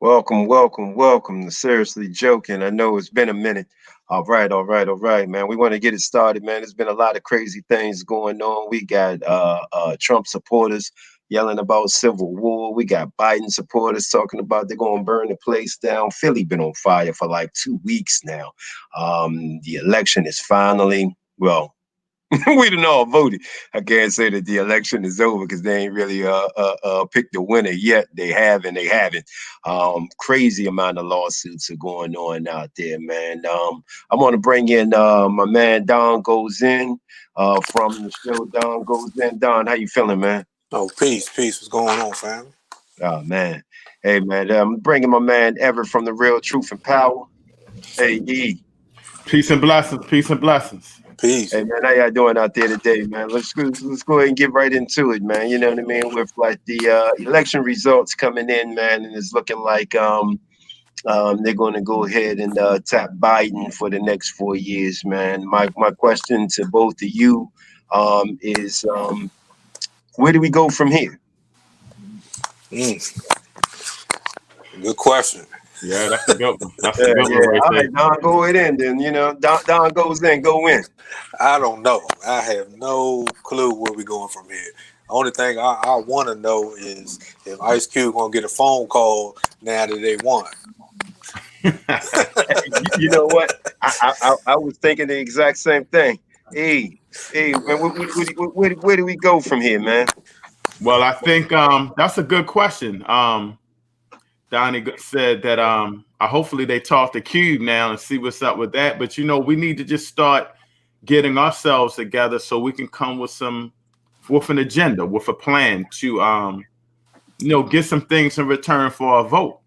Welcome, welcome, welcome to Seriously Joking. I know it's been a minute. All right, man. We want to get it started, man. There's been a lot of crazy things going on. We got Trump supporters yelling about civil war. We got Biden supporters talking about they're going to burn the place down. Philly been on fire for like 2 weeks now. The election is finally, well, we done all voted. I can't say that the election is over because they ain't really picked the winner yet. They have and they haven't. Crazy amount of lawsuits are going on out there, man. I want to bring in my man Don Goes In from the show Don Goes In. Don, how you feeling, man? Oh, peace. What's going on, fam? Oh man, hey man, I'm bringing my man Ever from the Real Truth and Power. Hey E. Peace and blessings. Peace and blessings. Peace. Hey man, how y'all doing out there today, man? Let's go ahead and get right into it, man. You know what I mean? With like the election results coming in, man, and it's looking like they're going to go ahead and tap Biden for the next 4 years, man. My question to both of you is where do we go from here? Mm, Good question. Yeah, that's a good one. That's a Yeah, good yeah. one right All there. right, Don, go it in then. You know, Don goes in, go in. I don't know. I have no clue where we're going from here. The only thing I want to know is if Ice Cube gonna get a phone call now that they won. You know what? I was thinking the exact same thing. Hey, man, where do we go from here, man? Well, I think that's a good question. Donnie said that hopefully they talk to Cube now and see what's up with that. But we need to just start getting ourselves together so we can come with an agenda, with a plan to get some things in return for our vote.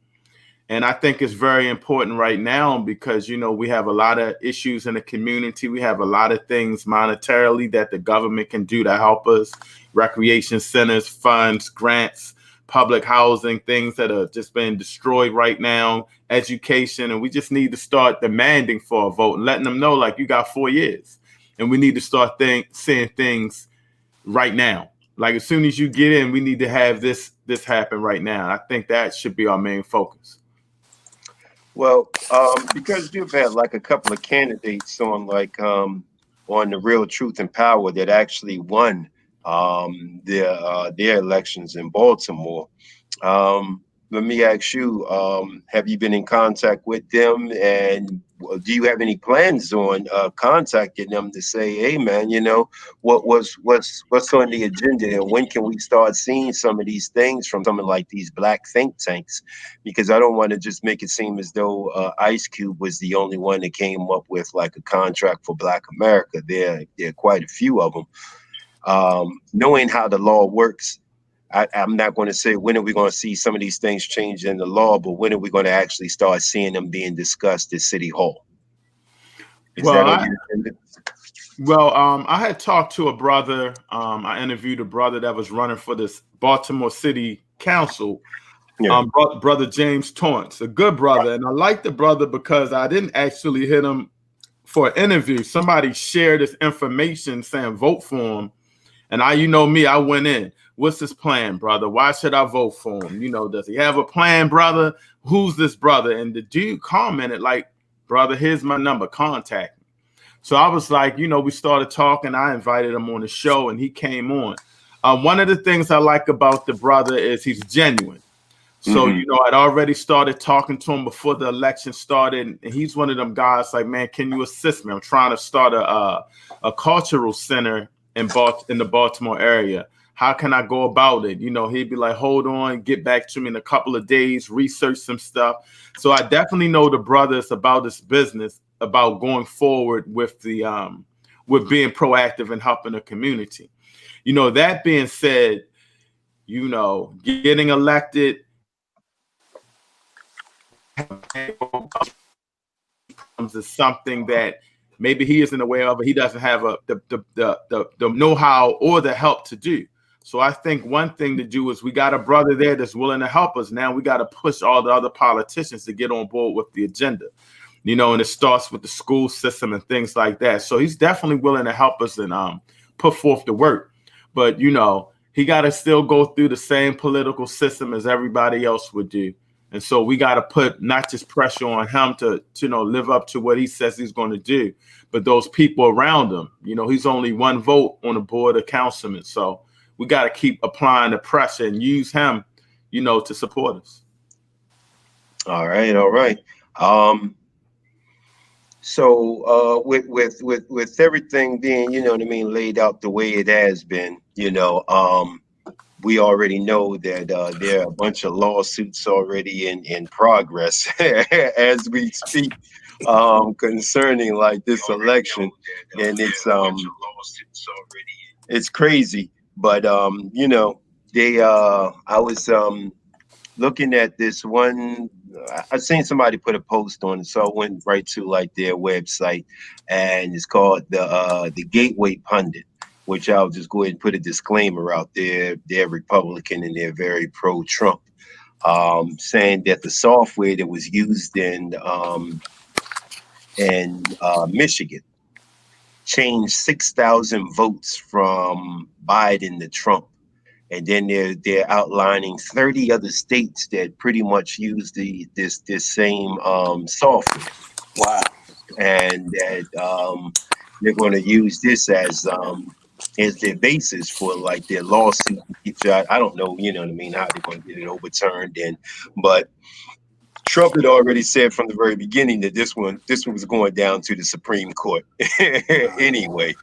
And I think it's very important right now because, we have a lot of issues in the community. We have a lot of things monetarily that the government can do to help us. Recreation centers, funds, grants, public housing, things that are just being destroyed right now, education. And we just need to start demanding for a vote and letting them know, like, you got 4 years. And we need to start seeing things right now. Like, as soon as you get in, we need to have this happen right now. I think that should be our main focus. Well, because you've had like a couple of candidates on the Real Truth and Power that actually won their elections in Baltimore. Let me ask you, have you been in contact with them, and do you have any plans on contacting them to say, hey man, what's on the agenda, and when can we start seeing some of these things from some of like these black think tanks? Because I don't want to just make it seem as though Ice Cube was the only one that came up with like a contract for Black America. There are quite a few of them. Knowing how the law works, I'm not going to say when are we going to see some of these things change in the law, but when are we going to actually start seeing them being discussed at City Hall? Is that on your agenda? I had talked to a brother. I interviewed a brother that was running for this Baltimore City Council. Yeah. Brother James Torrance, a good brother, and I like the brother because I didn't actually hit him for an interview. Somebody shared this information saying vote for him, and I went in. What's his plan, brother? Why should I vote for him? Does he have a plan, brother? Who's this brother? And the dude commented like, brother, here's my number, contact me. So I was like, we started talking. I invited him on the show and he came on. One of the things I like about the brother is he's genuine. So, I'd already started talking to him before the election started. And he's one of them guys like, man, can you assist me? I'm trying to start a cultural center in the Baltimore area. How can I go about it? He'd be like, hold on, get back to me in a couple of days, research some stuff. So I definitely know the brothers about this business, about going forward with with being proactive and helping the community. That being said, getting elected is something that maybe he isn't aware of, or he doesn't have the know-how or the help to do. So I think one thing to do is we got a brother there that's willing to help us. Now we got to push all the other politicians to get on board with the agenda, and it starts with the school system and things like that. So he's definitely willing to help us and put forth the work. But, he got to still go through the same political system as everybody else would do. And so we got to put not just pressure on him to live up to what he says he's going to do, but those people around him. He's only one vote on the board of councilmen. So we got to keep applying the pressure and use him, to support us. All right, all right. So with everything being, laid out the way it has been, we already know that there are a bunch of lawsuits already in progress as we speak, concerning like this election, and it's crazy. But they I was looking at this one. I seen somebody put a post on it, so I went right to like their website, and it's called the Gateway Pundit, which I'll just go ahead and put a disclaimer out there. They're Republican and they're very pro-Trump, saying that the software that was used in Michigan changed 6,000 votes from Biden to Trump. And then they're outlining 30 other states that pretty much use this same software. Wow. And that they're going to use this as their basis for like their lawsuit. I don't know, how they're going to get it overturned. But Trump had already said from the very beginning that this one was going down to the Supreme Court anyway,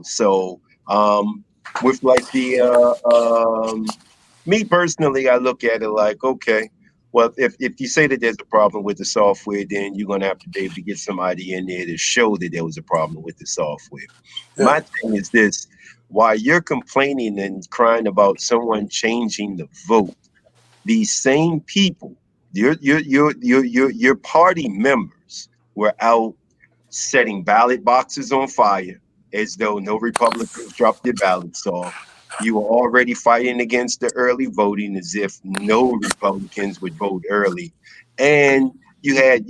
So with like me personally, I look at it like, okay, well, if you say that there's a problem with the software, then you're going to have to be able to get somebody in there to show that there was a problem with the software. Yeah. My thing is this: while you're complaining and crying about someone changing the vote, these same people, your party members, were out setting ballot boxes on fire as though no Republicans dropped their ballots off. You were already fighting against the early voting as if no Republicans would vote early. And you had,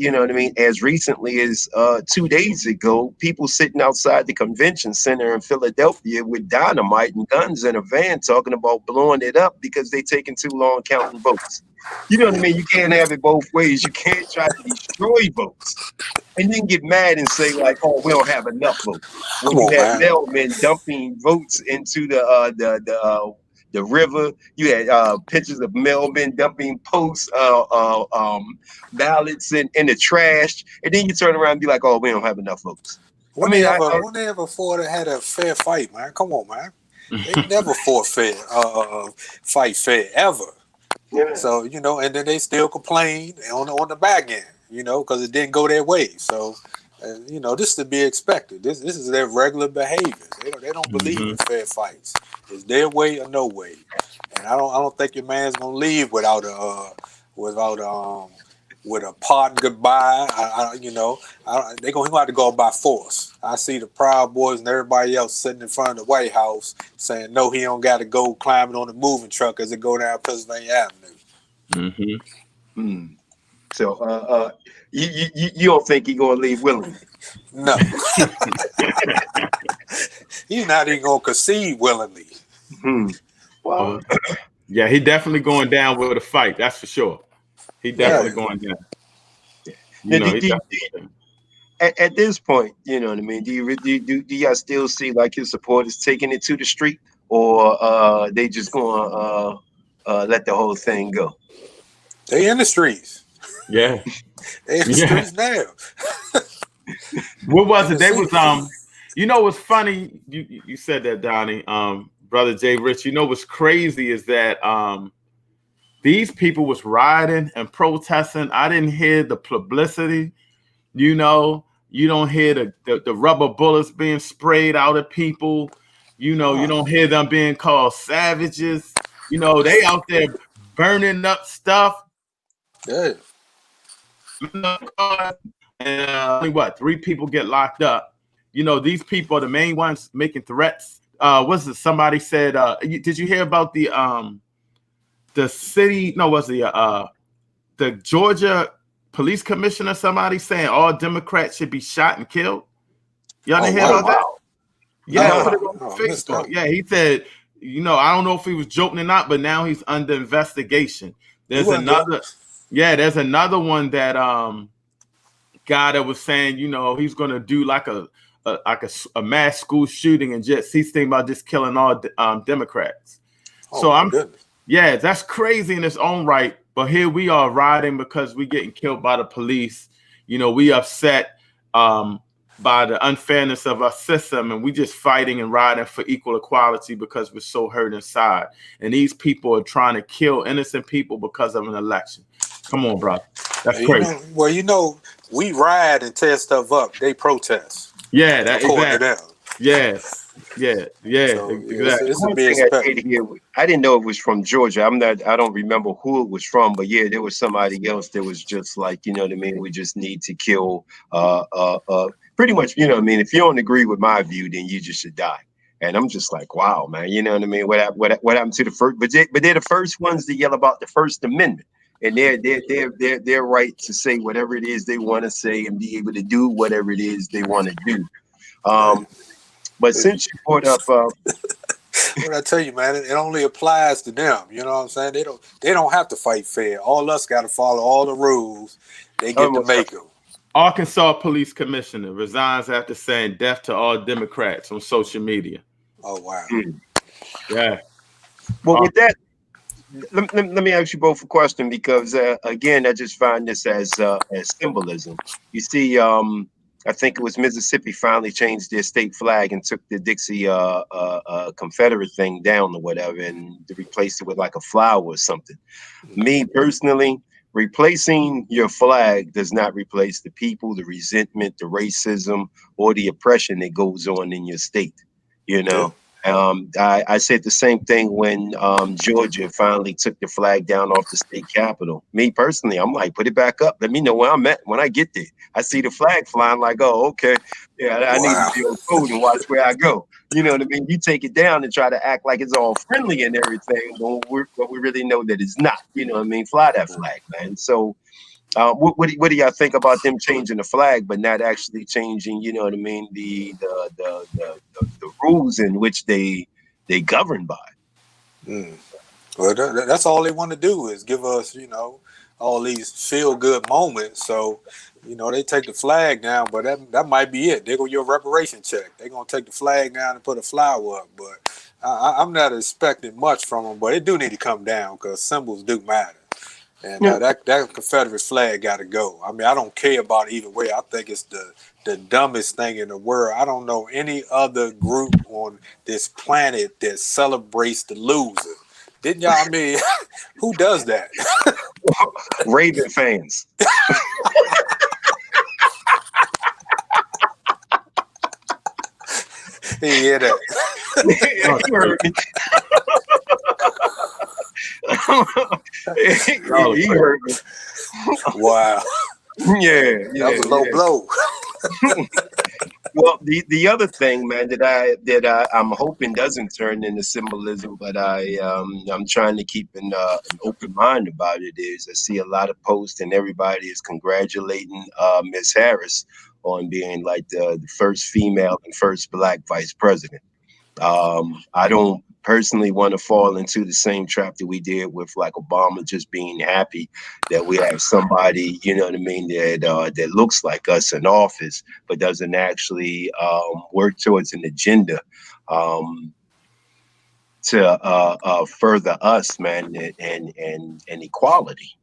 as recently as 2 days ago, people sitting outside the convention center in Philadelphia with dynamite and guns in a van talking about blowing it up because they're taking too long counting votes. You know what I mean? You can't have it both ways. You can't try to destroy votes and then get mad and say like, "Oh, we don't have enough votes." When you had mailmen dumping votes into the river, you had pictures of mailmen dumping ballots in the trash, and then you turn around and be like, "Oh, we don't have enough votes." When they ever fought had a fair fight, man. Come on, man. They never fought fair, fight fair ever. Yeah. So and then they still complain on the back end, because it didn't go their way. So, this is to be expected. This is their regular behavior. They don't believe in fair fights. It's their way or no way. And I don't think your man's gonna leave without with a pardon goodbye. They're gonna have to go by force. I see the Proud Boys and everybody else sitting in front of the White House saying, no, he don't got to go climbing on the moving truck as it go down Pennsylvania Avenue. Mm-hmm. So, you don't think he gonna leave willingly? No, he's not even gonna concede willingly. Mm-hmm. Well, yeah, he definitely going down with a fight. That's for sure. He definitely going down. At this point, you know what I mean? Do y'all still see like his supporters taking it to the street, or they just gonna let the whole thing go? They in the streets. Yeah, they in the streets now. What was it? They was what's funny? You said that, Donnie, brother Jay Rich. What's crazy is that these people was rioting and protesting. I didn't hear the publicity. You don't hear the rubber bullets being sprayed out at people. You don't hear them being called savages. They out there burning up stuff. Yeah. And only 3 people get locked up. These people are the main ones making threats. Somebody said, did you hear about the city? No, was the Georgia police commissioner, somebody saying all Democrats should be shot and killed? Y'all didn't hear about that? Yeah, put it on Facebook. Yeah, he said, I don't know if he was joking or not, but now he's under investigation. There's another. Yeah, there's another one that guy that was saying, you know, he's gonna do like a mass school shooting and just he's thinking about just killing all Democrats. Oh So my I'm goodness. yeah, that's crazy in its own right. But here we are riding because we getting killed by the police. You know, we upset by the unfairness of our system, and we just fighting and riding for equal equality because we're so hurt inside. And these people are trying to kill innocent people because of an election. Come on, bro. That's You crazy. know, well, you know, we ride and tear stuff up. They protest, Yeah, that according exactly. to them. Yeah, yeah, So exactly. it's a One big thing I spectrum. did hear, I didn't know it was from Georgia. I don't remember who it was from, but yeah, there was somebody else that was just like, you know what I mean? We just need to kill, pretty much, you know what I mean? If you don't agree with my view, then you just should die. And I'm just like, wow, man, you know what I mean? What happened to the first? But they're the first ones to yell about the First Amendment, and they're right to say whatever it is they want to say and be able to do whatever it is they want to do. Right. Um, but since you brought up, What I tell you, man, it only applies to them. You know what I'm saying? They don't have to fight fair. All us got to follow all the rules. They get to almost make them. Arkansas police commissioner resigns after saying death to all Democrats on social media. Oh wow. Yeah. well, with that, let me ask you both a question because again, I just find this as symbolism. You see, I think it was Mississippi finally changed their state flag and took the Dixie Confederate thing down or whatever, and replaced it with like a flower or something. Me personally, replacing your flag does not replace the people, the resentment, the racism, or the oppression that goes on in your state. You Yeah. know, I said the same thing when Georgia finally took the flag down off the state capitol. Me personally, I'm like, put it back up. Let me know where I'm at when I get there. I see the flag flying, like, oh, okay, yeah, I need to Wow. be on code and watch where I go. You know what I mean? You take it down and try to act like it's all friendly and everything, but we really know that it's not. You know what I mean? Fly that flag, man. So, what do y'all think about them changing the flag, but not actually changing? You know what I mean? The rules in which they govern by. Mm. Well, that's all they want to do is give us, you know, all these feel good moments. So, you know, they take the flag down, but that might be it. They go your reparation check. They're gonna take the flag down and put a flower up. But I'm not expecting much from them. But it do need to come down because symbols do matter. And Yeah. that Confederate flag got to go. I mean, I don't care about it either way. I think it's the dumbest thing in the world. I don't know any other group on this planet that celebrates the loser. Didn't y'all? I mean, who does that? Raven fans. Yeah, that. Yeah, you heard me. he heard me. Wow. Yeah, That was a low blow. Well, the other thing, man, I'm hoping doesn't turn into symbolism, but I'm trying to keep an open mind about it. Is I see a lot of posts and everybody is congratulating Miss Harris on being like the first female and first black vice president. I don't personally want to fall into the same trap that we did with like Obama, just being happy that we have somebody, you know what I mean, that looks like us in office, but doesn't actually work towards an agenda to further us, man, and equality.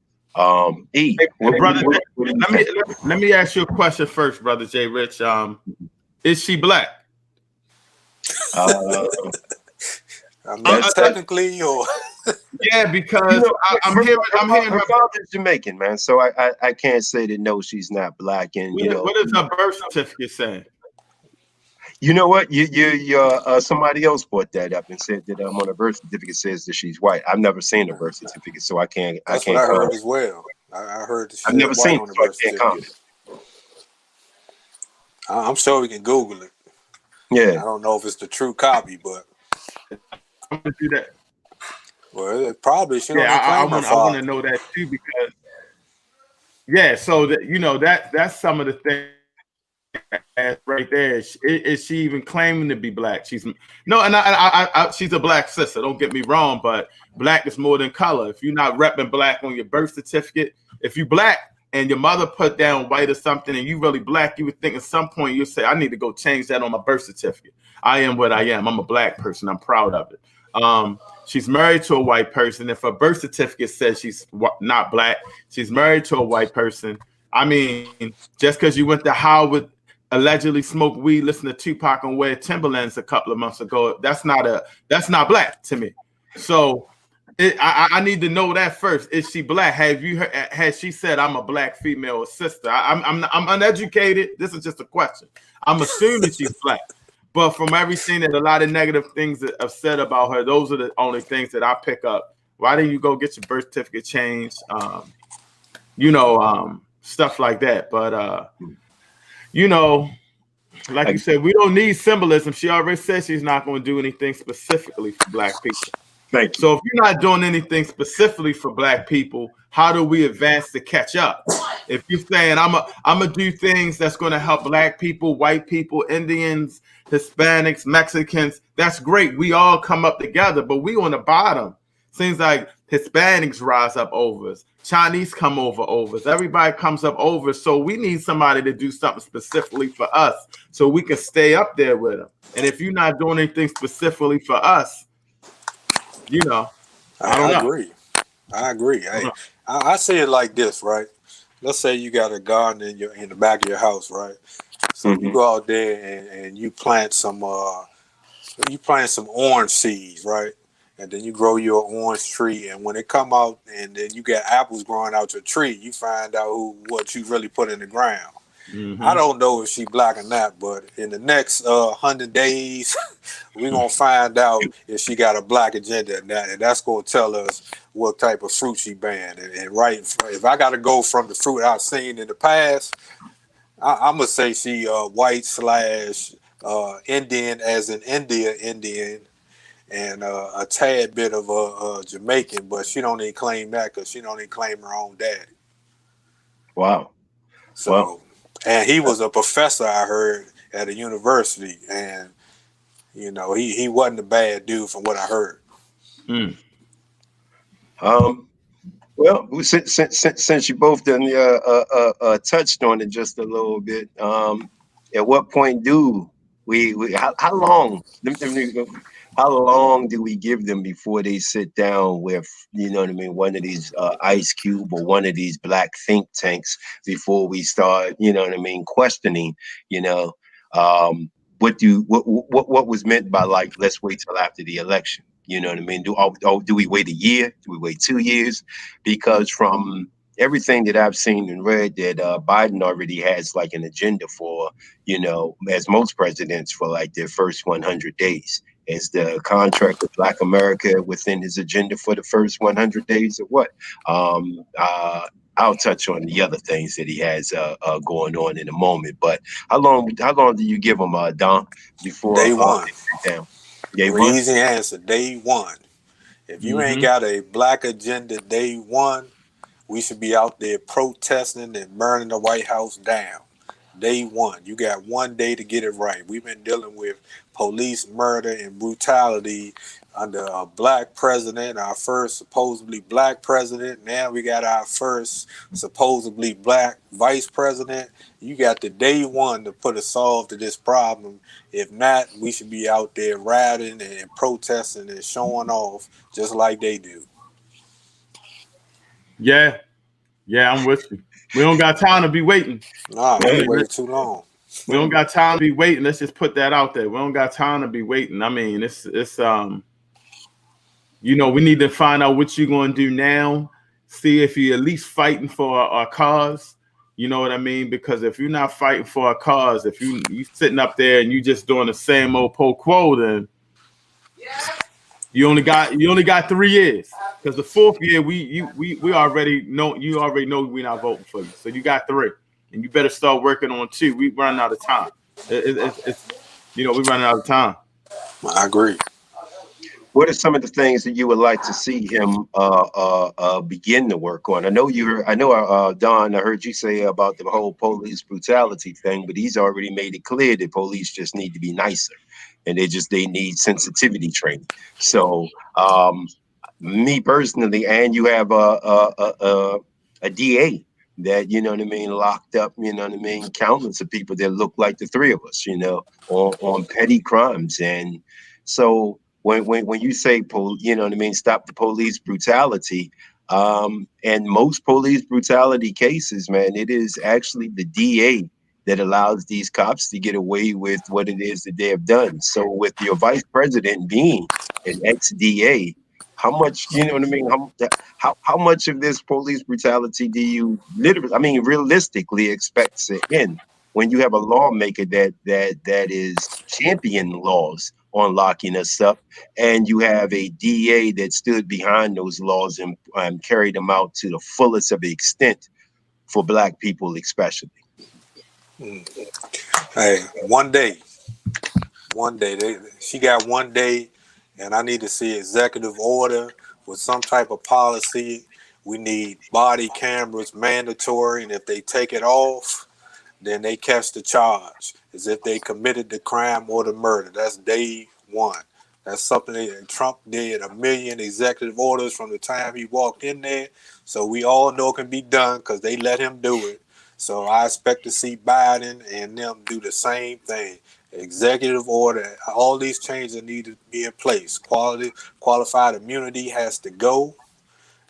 Hey, brother, What do you let me think? let me ask you a question first, brother J. Rich. Is she black? Uh, I mean, that's technically, or Yeah, You because know, I'm hearing her her. father's Jamaican, man. So I can't say that no, she's not black. And What is her birth certificate saying? you know what? Somebody else brought that up and said that on her birth certificate says that she's white. I've never seen a birth certificate, so I that's what can't I heard comment. as well. I heard that she I've said never white seen it, on the so I birth can't certificate. comment. I'm sure we can Google it. Yeah, I don't know if it's the true copy, but I'm gonna do that. well, it probably she don't Yeah, even claim her I want to father. know that too because yeah, so that that's some of the things right there. Is she even claiming to be black? She's no, and she's a black sister. Don't get me wrong, but black is more than color. If you're not repping black on your birth certificate, if you black and your mother put down white or something and you really black, you would think at some point you'll say, I need to go change that on my birth certificate. I am what I am. I'm a black person. I'm proud of it. She's married to a white person. If her birth certificate says she's not black, she's married to a white person. I mean, just because you went to Howard, allegedly smoked weed, listen to Tupac, and wear Timberlands a couple of months ago, that's not black to me. So I need to know that first. Is she black? Have you heard, has she said I'm a black female or sister? I'm uneducated. This is just a question. I'm assuming she's black. But from everything that a lot of negative things that have said about her, those are the only things that I pick up. Why didn't you go get your birth certificate changed? Stuff like that. But like you said, we don't need symbolism. She already said she's not going to do anything specifically for black people. Thank you. So if you're not doing anything specifically for black people, how do we advance to catch up? If you're saying I'm gonna do things that's going to help black people, white people, Indians, Hispanics, Mexicans, that's great. We all come up together, but we on the bottom. Seems like Hispanics rise up over us, Chinese come over us, everybody comes up over us. So we need somebody to do something specifically for us so we can stay up there with them. And if you're not doing anything specifically for us, I don't know. I agree. Hey, I say it like this, right? Let's say you got a garden in the back of your house, right? So you go out there and you plant some orange seeds, right? And then you grow your orange tree, and when it come out, and then you got apples growing out your tree, you find out what you really put in the ground. I don't know if she black or not, but in the next 100 days, we're going to find out if she got a black agenda or not, and that's going to tell us what type of fruit she banned. And right, if I got to go from the fruit I've seen in the past, I'm going to say she white / Indian, as in Indian, and a tad bit of Jamaican, but she don't even claim that because she don't even claim her own daddy. Wow. So... Wow. And he was a professor, I heard, at a university, and he wasn't a bad dude from what I heard. Well, since you both done touched on it just a little bit, at what point do we how long? How long do we give them before they sit down with, one of these Ice Cube or one of these black think tanks before we start, questioning, what was meant by, like, let's wait till after the election? You know what I mean? Do we wait a year? Do we wait 2 years? Because from everything that I've seen and read, that Biden already has like an agenda for, as most presidents, for like their first 100 days. Is the contract with Black America within his agenda for the first 100 days or what? I'll touch on the other things that he has going on in a moment. But how long do you give him, Don, before day one? They sit down? Easy answer. Day one. If you ain't got a black agenda day one, we should be out there protesting and burning the White House down. Day one. You got 1 day to get it right. We've been dealing with police murder and brutality under a black president, our first supposedly black president. Now we got our first supposedly black vice president. You got the day one to put a solve to this problem. If not, we should be out there rioting and protesting and showing off just like they do. Yeah, I'm with you. We don't got time to be waiting. Nah, we waited too long. We don't got time to be waiting. Let's just put that out there. We don't got time to be waiting. I mean, it's we need to find out what you're going to do now. See if you're at least fighting for our cause. You know what I mean? Because if you're not fighting for our cause, if you sitting up there and you just doing the same old po quo, then you only got 3 years. Because the 4th year we already know we're not voting for you. So you got 3. And you better start working on 2. We running out of time. We're running out of time. I agree. What are some of the things that you would like to see him begin to work on? I know Don, I heard you say about the whole police brutality thing, but he's already made it clear that police just need to be nicer, and they need sensitivity training. So me personally, and you have a DA that, you know what I mean, locked up, you know what I mean, countless of people that look like the three of us, you know, on petty crimes. And so when you say, you know what I mean, stop the police brutality, and most police brutality cases, man, it is actually the DA that allows these cops to get away with what it is that they have done. So with your vice president being an ex-DA, how much, you know what I mean? How much of this police brutality do you literally, I mean, realistically expect to end when you have a lawmaker that is champion laws on locking us up, and you have a DA that stood behind those laws and carried them out to the fullest of the extent for Black people, especially. Mm. Hey, one day, she got one day, and I need to see executive order with some type of policy. We need body cameras mandatory, and if they take it off, then they catch the charge as if they committed the crime or the murder. That's day one. That's something that Trump did a million executive orders from the time he walked in there. So we all know it can be done because they let him do it. So I expect to see Biden and them do the same thing. Executive order, all these changes need to be in place. Qualified immunity has to go,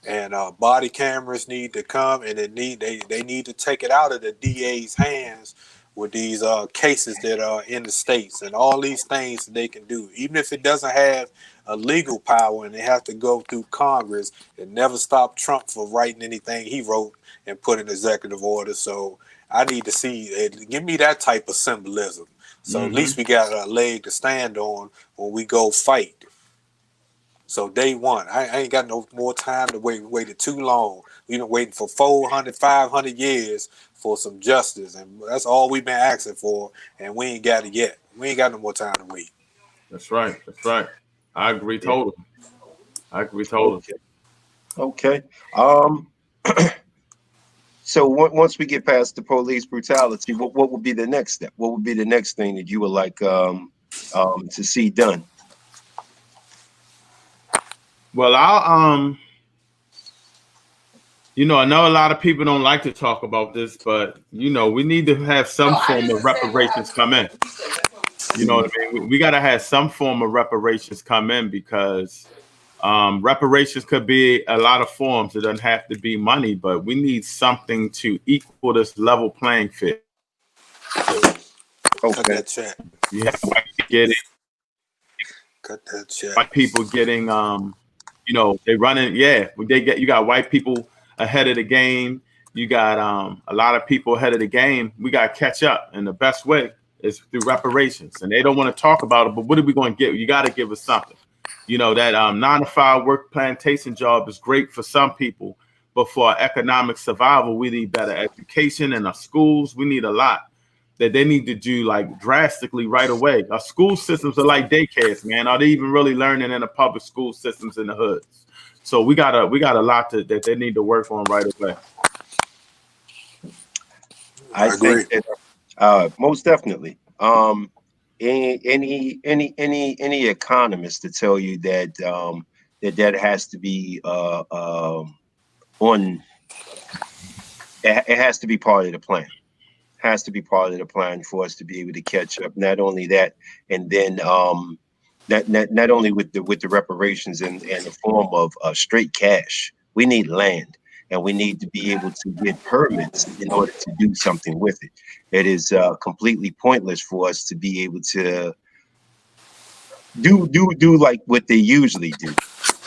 and body cameras need to come, and they need to take it out of the DA's hands with these cases that are in the states and all these things that they can do, even if it doesn't have a legal power and they have to go through Congress. It never stopped Trump from writing anything he wrote and put in executive order. So I need to see, give me that type of symbolism. So at least we got a leg to stand on when we go fight. So day one, I ain't got no more time to wait. We waited too long. We've been waiting for 400, 500 years for some justice. And that's all we've been asking for. And we ain't got it yet. We ain't got no more time to wait. That's right. That's right. I agree Yeah. totally. I agree totally. Okay. Okay. Um, so once we get past the police brutality, what would be the next step? What would be the next thing that you would like to see done? Well, I know a lot of people don't like to talk about this, but we need to have some form of reparations come in. You know what I mean? We got to have some form of reparations come in because reparations could be a lot of forms. It doesn't have to be money, but we need something to equal this level playing field. Cut Okay. that check. You have white people getting, Cut that check. white people getting, they running. Yeah, you got white people ahead of the game. You got a lot of people ahead of the game. We got to catch up, and the best way is through reparations. And they don't want to talk about it, but what are we going to get? You got to give us something. That 9-to-5 work plantation job is great for some people, but for our economic survival, we need better education in our schools. We need a lot that they need to do like drastically right away. Our school systems are like daycares, man. Are they even really learning in the public school systems in the hoods? So we got a lot that they need to work on right away. I I agree. think that most definitely. Any economist to tell you that that has to be on. It has to be part of the plan. Has to be part of the plan for us to be able to catch up. Not only that, and then not only with the reparations and the form of straight cash. We need land, and we need to be able to get permits in order to do something with it. It is completely pointless for us to be able to do like what they usually do.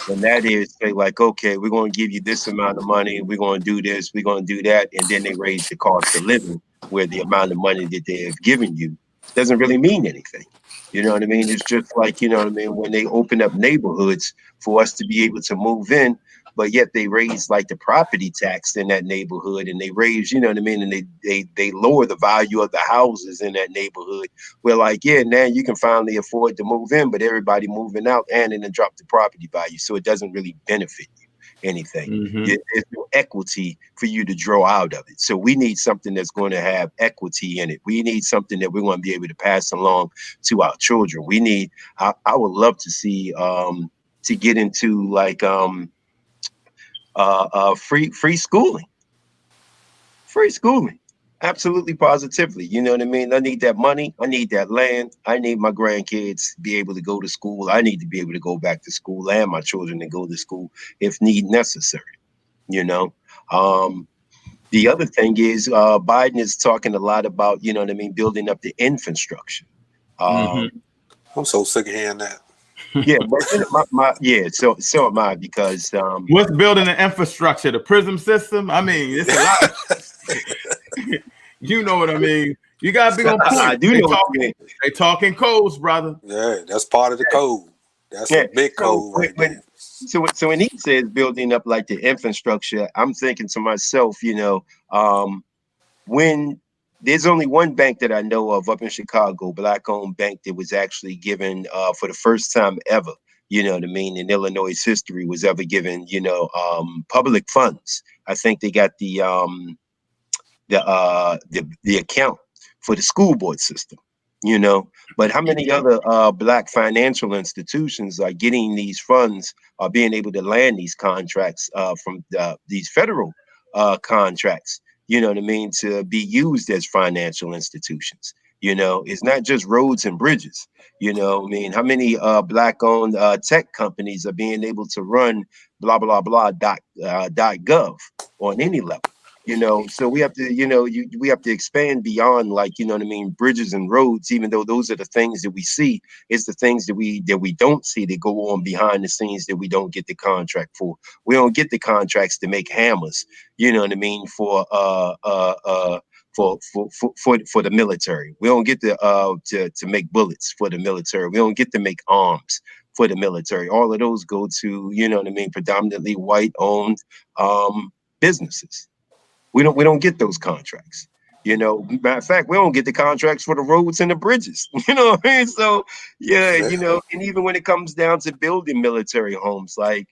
And that is say like, okay, we're going to give you this amount of money, we're going to do this, we're going to do that, and then they raise the cost of living where the amount of money that they have given you doesn't really mean anything. You know what I mean? It's just like, you know what I mean, when they open up neighborhoods for us to be able to move in, but yet they raise like the property tax in that neighborhood, and they raise, you know what I mean, and they lower the value of the houses in that neighborhood. We're like, yeah, now you can finally afford to move in, but everybody moving out and then drop the property value, so it doesn't really benefit you anything. Mm-hmm. There's no equity for you to draw out of it. So we need something that's going to have equity in it. We need something that we're going to be able to pass along to our children. We need. I would love to see to get into like free schooling. Free schooling. Absolutely positively. You know what I mean? I need that money. I need that land. I need my grandkids to be able to go to school. I need to be able to go back to school and my children to go to school if need necessary. You know? Um, the other thing is Biden is talking a lot about, you know what I mean, building up the infrastructure. Um, Mm-hmm. I'm so sick of hearing that. yeah, but you know, yeah, so am I because What's building the infrastructure? The prism system? I mean, it's a lot. You know what I mean? You gotta be on I point. do know what you mean. They talking codes, brother. Yeah, that's part of the code. That's a Yeah. big So code right there. so when he says building up like the infrastructure, I'm thinking to myself, you know, when there's only one bank that I know of up in Chicago, black-owned bank that was actually given for the first time ever, you know what I mean, in Illinois history was ever given, you know, public funds. I think they got the account for the school board system, you know. But how many other black financial institutions are getting these funds, are being able to land these contracts from these federal contracts, you know what I mean, to be used as financial institutions? You know, it's not just roads and bridges. You know, I mean, how many black-owned tech companies are being able to run blah blah blah dot gov on any level? You know, so we have to, you know, we have to expand beyond, like, you know what I mean, bridges and roads, even though those are the things that we see. It's the things that we don't see that go on behind the scenes that we don't get the contract for. We don't get the contracts to make hammers, you know what I mean, for the military. We don't get to make bullets for the military. We don't get to make arms for the military. All of those go to, you know what I mean, predominantly white owned businesses. We don't get those contracts. You know, matter of fact, we don't get the contracts for the roads and the bridges. You know what I mean? So yeah, Yeah, you know, and even when it comes down to building military homes, like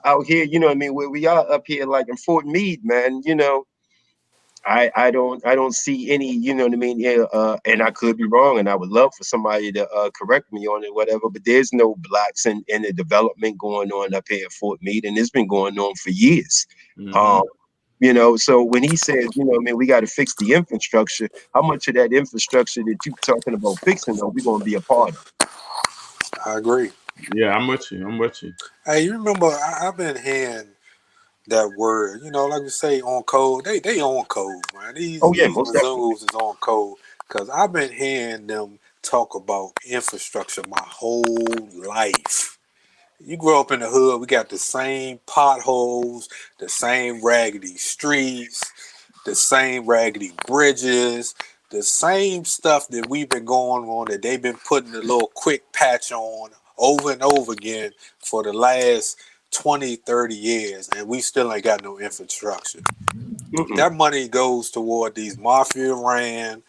out here, you know what I mean, where we are up here, like in Fort Meade, man, you know, I don't see any, you know what I mean? Yeah, and I could be wrong, and I would love for somebody to correct me on it, whatever. But there's no blacks in the development going on up here at Fort Meade, and it's been going on for years. Mm-hmm. Um, you know, so when he says, you know, I mean, we got to fix the infrastructure, how much of that infrastructure that you're talking about fixing are we going to be a part of? I agree. Yeah, I'm with you. I'm with you. Hey, you remember I've been hearing that word, you know, like we say on code, they on code, man. These Oh yeah, these most definitely. Mizungus is on code because I've been hearing them talk about infrastructure my whole life. You grow up in the hood, we got the same potholes, the same raggedy streets, the same raggedy bridges, the same stuff that we've been going on that they've been putting a little quick patch on over and over again for the last 20, 30 years, and we still ain't got no infrastructure. Mm-mm. That money goes toward these mafia ran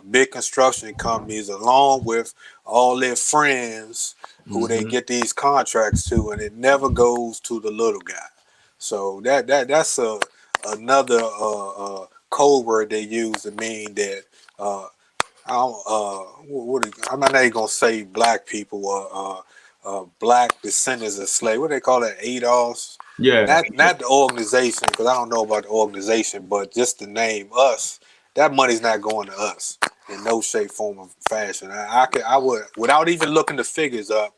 big construction companies, along with all their friends who they Mm-hmm. get these contracts to, and it never goes to the little guy. So that's another code word they use to mean that I don't, I'm not even gonna say black people or black descendants of slaves. What do they call that? ADOS. Yeah. Not the organization, because I don't know about the organization, but just the name us. That money's not going to us in no shape, form, or fashion. I would, without even looking the figures up,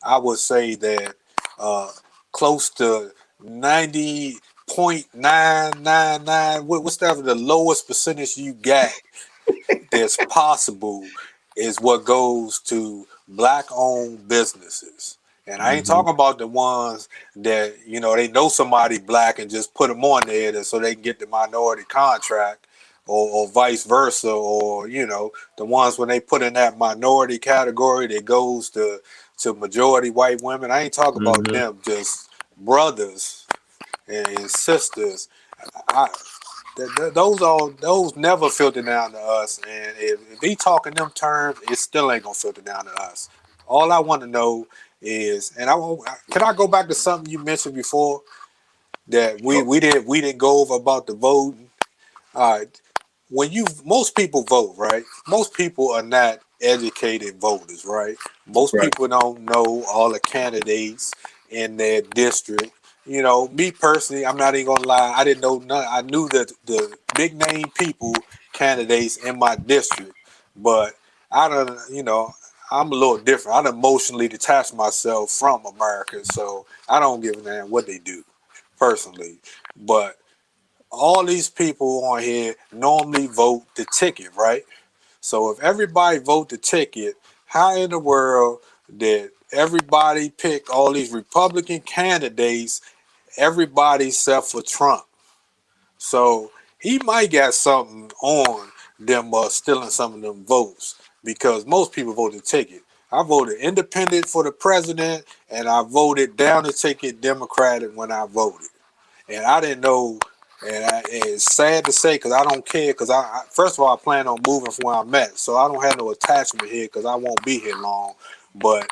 I would say that close to 90.999. What's that? The lowest percentage you got that's possible is what goes to black owned businesses. And I ain't Mm-hmm. talking about the ones that, you know, they know somebody black and just put them on there so they can get the minority contract, or vice versa, or, you know, the ones when they put in that minority category that goes to majority white women. I ain't talking about Mm-hmm. them, just brothers and sisters. I, those never filter down to us, and if he talking them terms, it still ain't gonna filter down to us. All I want to know is, and can I go back to something you mentioned before that we Sure. we didn't we didn't go over about the voting. All right, when most people vote, right? Most people are not educated voters, right? Most Right. people don't know all the candidates in their district. You know, me personally, I'm not even gonna lie. I didn't know none. I knew that the big name people, candidates in my district, but I don't, I'm a little different. I done emotionally detached myself from America, so I don't give a damn what they do, personally. But all these people on here normally vote the ticket, right? So if everybody vote the ticket, how in the world did everybody pick all these Republican candidates, everybody except for Trump? So he might got something on them stealing some of them votes, because most people voted ticket. I voted independent for the president, and I voted down the ticket Democratic when I voted. And I didn't know, and it's sad to say because I don't care, because first of all, I plan on moving from where I'm at, so I don't have no attachment here because I won't be here long. But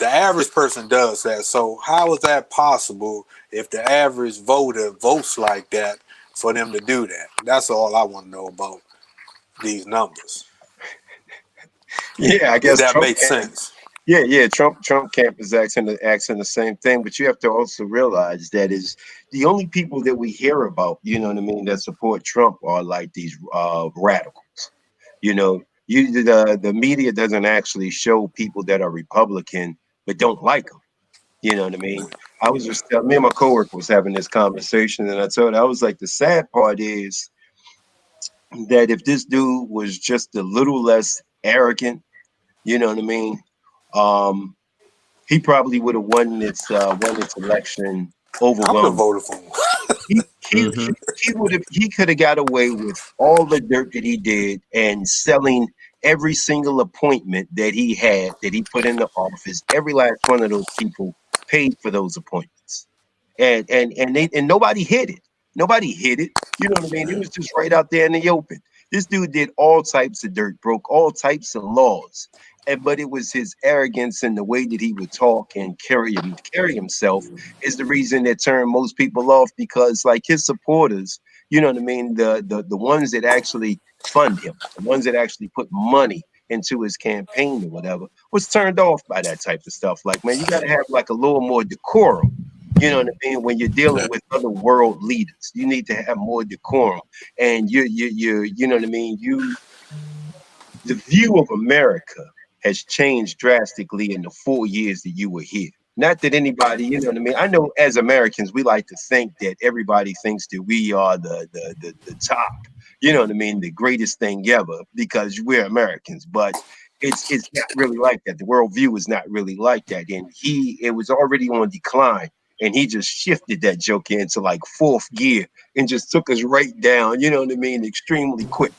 the average person does that. So how is that possible if the average voter votes like that for them to do that? That's all I want to know about these numbers. Yeah, I If guess that Trump makes camp. sense. Yeah. Trump camp is asking the same thing, but you have to also realize that is the only people that we hear about. You know what I mean? That support Trump are like these radicals. You know, the media doesn't actually show people that are Republican but don't like them. You know what I mean? I was just me and my coworker was having this conversation, and I told her I was like, the sad part is that if this dude was just a little less arrogant, you know what I mean? Um, he probably would have won this election I would have overwhelmingly. voted for him. Mm-hmm. He could have got away with all the dirt that he did and selling every single appointment that he had that he put in the office. Every last one of those people paid for those appointments, and nobody hid it. Nobody hid it. You know what I mean? It was just right out there in the open. This dude did all types of dirt, broke all types of laws, but it was his arrogance and the way that he would talk and carry himself is the reason that turned most people off, because like his supporters, you know what I mean, the ones that actually fund him, the ones that actually put money into his campaign or whatever, was turned off by that type of stuff. Like, man, you got to have like a little more decorum. You know what I mean? When you're dealing with other world leaders, you need to have more decorum. And you know what I mean? The view of America has changed drastically in the 4 years that you were here. Not that anybody, you know what I mean. I know as Americans, we like to think that everybody thinks that we are the top, you know what I mean, the greatest thing ever because we're Americans. But it's not really like that. The worldview is not really like that. And it was already on decline. And he just shifted that joke into like fourth gear and just took us right down, you know what I mean, extremely quick.